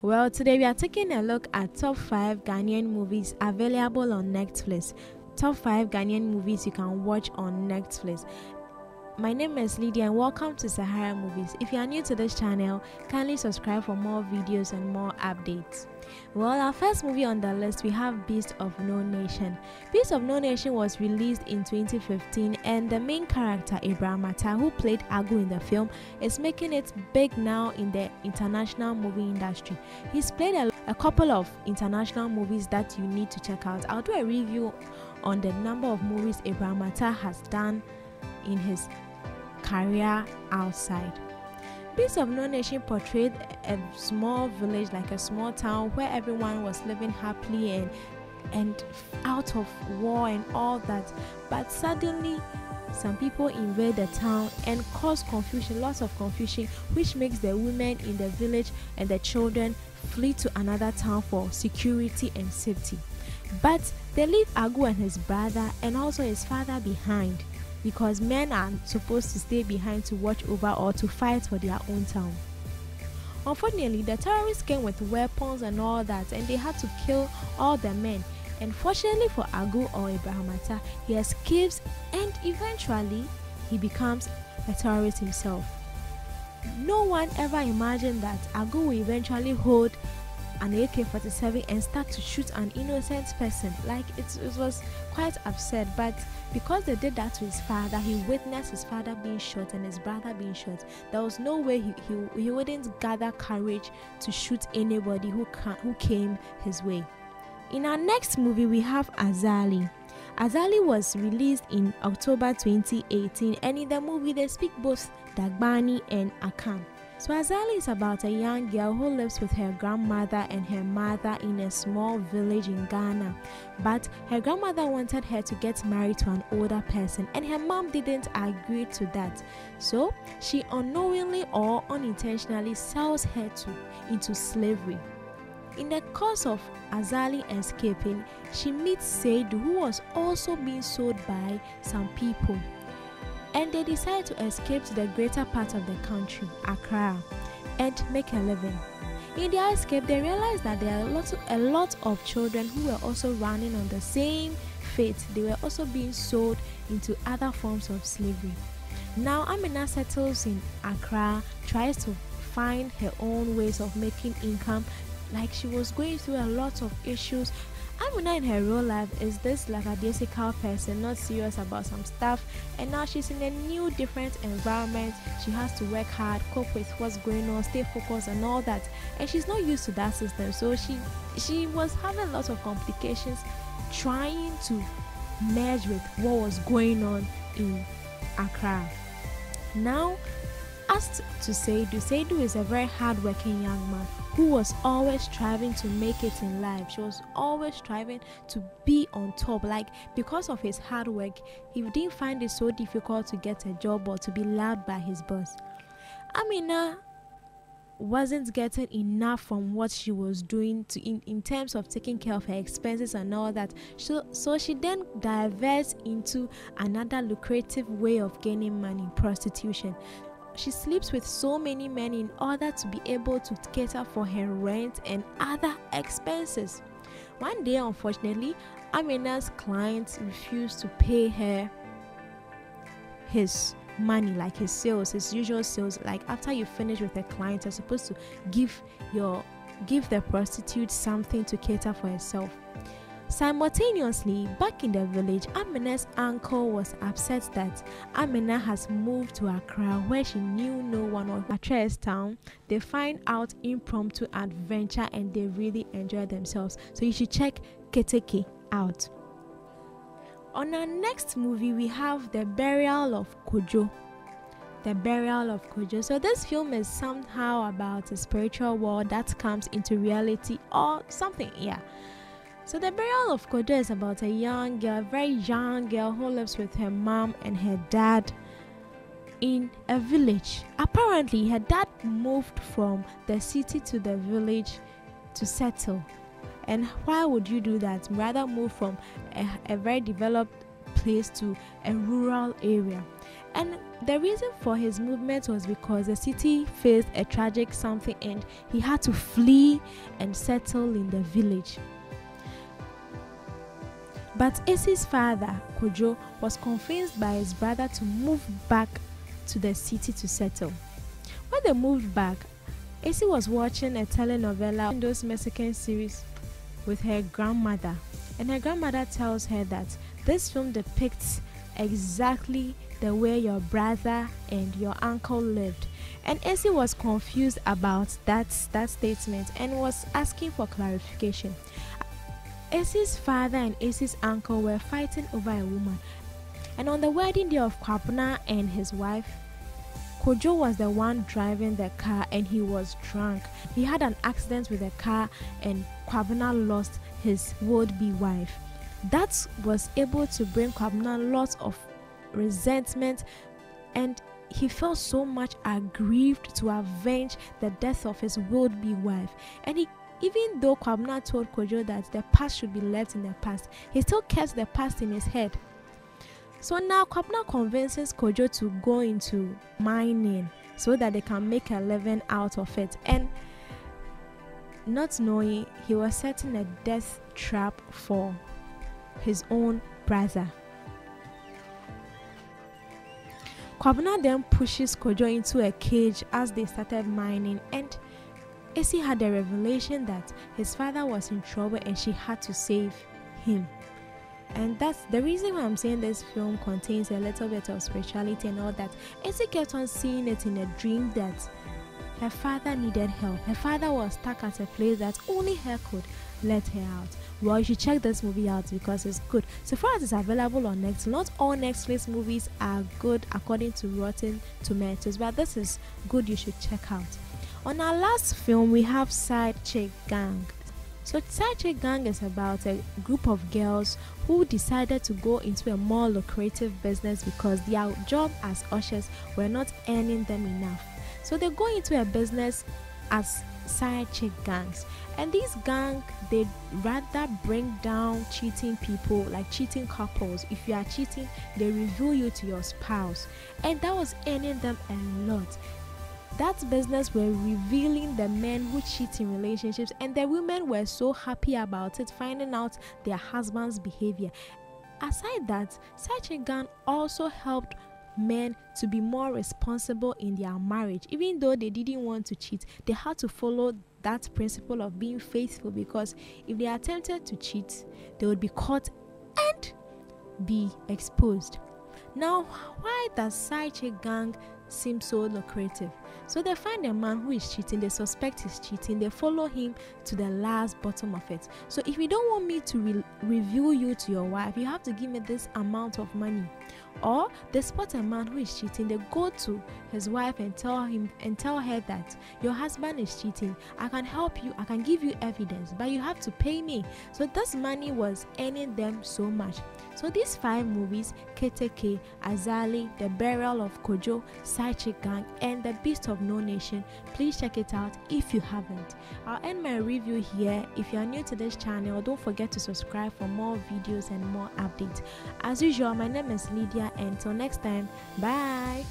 Well, today we are taking a look at top 5 Ghanaian movies available on Netflix. Top 5 Ghanaian movies you can watch on Netflix. My name is Lydia and welcome to Sahara Movies. If you are new to this channel, kindly subscribe for more videos and more updates. Well, our first movie on the list, we have Beast of No Nation. Beast of No Nation was released in 2015 and the main character, Abraham Atta, who played Agu in the film, is making it big now in the international movie industry. He's played a couple of international movies that you need to check out. I'll do a review on the number of movies Abraham Atta has done in his career outside. Beast of No Nation portrayed a small village, like a small town, where everyone was living happily and out of war and all that. But suddenly, some people invade the town and cause confusion, lots of confusion, which makes the women in the village and the children flee to another town for security and safety. But they leave Agu and his brother and also his father behind, because men are supposed to stay behind to watch over or to fight for their own town. Unfortunately, the terrorists came with weapons and all that, and they had to kill all the men. And fortunately for Agu or Abraham Atta, he escapes and eventually he becomes a terrorist himself. No one ever imagined that Agu will eventually hold an AK-47 and start to shoot an innocent person. Like it was quite absurd, but because they did that to his father, he witnessed his father being shot and his brother being shot. There was no way he wouldn't gather courage to shoot anybody who came his way. In our next movie, we have Azali. Azali was released in October 2018, and in the movie they speak both Dagbani and Akan. So Azali is about a young girl who lives with her grandmother and her mother in a small village in Ghana. But her grandmother wanted her to get married to an older person and her mom didn't agree to that. So she unknowingly or unintentionally sells her into slavery. In the course of Azali escaping, she meets Seidu, who was also being sold by some people. And they decide to escape to the greater part of the country, Accra, and make a living. In their escape, they realize that there are a lot of children who were also running on the same fate. They were also being sold into other forms of slavery. Now Amina settles in Accra, tries to find her own ways of making income. Like she was going through a lot of issues. Amina in her real life is this lackadaisical person, not serious about some stuff, and now she's in a new different environment. She has to work hard, cope with what's going on, stay focused and all that, and she's not used to that system, so she was having lots of complications trying to merge with what was going on in Accra. Now, as to Seidu is a very hard-working young man who was always striving to make it in life. She was always striving to be on top. Like, because of his hard work, he didn't find it so difficult to get a job or to be loved by his boss. Amina wasn't getting enough from what she was doing in terms of taking care of her expenses and all that. So she then diverts into another lucrative way of gaining money, prostitution. She sleeps with so many men in order to be able to cater for her rent and other expenses. One day, unfortunately, Amina's clients refused to pay her his money, like his sales, his usual sales. Like after you finish with a client, you're supposed to give the prostitute something to cater for herself. Simultaneously, back in the village, Amina's uncle was upset that Amina has moved to Accra, where she knew no one. Or Accra's town, they find out impromptu adventure and they really enjoy themselves. So you should check Keteke out. On our next movie, we have The Burial of Kojo. The Burial of Kojo. So this film is somehow about a spiritual world that comes into reality or something, yeah. So The Burial of Kojo is about a young girl, a very young girl who lives with her mom and her dad in a village. Apparently, her dad moved from the city to the village to settle. And why would you do that? Rather move from a very developed place to a rural area. And the reason for his movement was because the city faced a tragic something and he had to flee and settle in the village. But Esi's father, Kojo, was convinced by his brother to move back to the city to settle. When they moved back, Esi was watching a telenovela in those Mexican series with her grandmother, and her grandmother tells her that this film depicts exactly the way your brother and your uncle lived. And Esi was confused about that statement and was asking for clarification. Esi's father and Esi's uncle were fighting over a woman, and on the wedding day of Kwabena and his wife, Kojo was the one driving the car and he was drunk. He had an accident with the car and Kwabena lost his would-be wife. That was able to bring Kwabena lots of resentment, and he felt so much aggrieved to avenge the death of his would-be wife. And even though Kwabena told Kojo that the past should be left in the past, he still kept the past in his head. So now Kwabena convinces Kojo to go into mining so that they can make a living out of it. And not knowing, he was setting a death trap for his own brother. Kwabena then pushes Kojo into a cage as they started mining, and Esi had a revelation that his father was in trouble and she had to save him. And that's the reason why I'm saying this film contains a little bit of spirituality and all that. Esi kept on seeing it in a dream that her father needed help. Her father was stuck at a place that only her could let her out. Well, you should check this movie out because it's good. So far as it's available on Netflix, not all Netflix movies are good according to Rotten Tomatoes, but this is good, you should check out. On our last film, we have Side Chick Gang. So Side Chick Gang is about a group of girls who decided to go into a more lucrative business because their job as ushers were not earning them enough. So they go into a business as side chick gangs, and these gangs, they rather bring down cheating people, like cheating couples. If you are cheating, they reveal you to your spouse, and that was earning them a lot. That business were revealing the men who cheat in relationships, and the women were so happy about it, finding out their husband's behavior. Aside that, side chick gang also helped men to be more responsible in their marriage. Even though they didn't want to cheat, they had to follow that principle of being faithful, because if they attempted to cheat, they would be caught and be exposed. Now, why does side chick gang seem so lucrative? So they find a man who is cheating, they suspect he's cheating, they follow him to the last bottom of it. So if you don't want me to reveal you to your wife, you have to give me this amount of money. Or they spot a man who is cheating, they go to his wife and tell her that your husband is cheating. I can help you, I can give you evidence, but you have to pay me. So this money was earning them so much. So these 5 movies, Keteke, Azali, The Burial of Kojo, Side Chick Gang, and The Beast of No Nation, please check it out if you haven't. I'll end my review here. If you are new to this channel, don't forget to subscribe for more videos and more updates. As usual, my name is Lydia, and until next time, bye.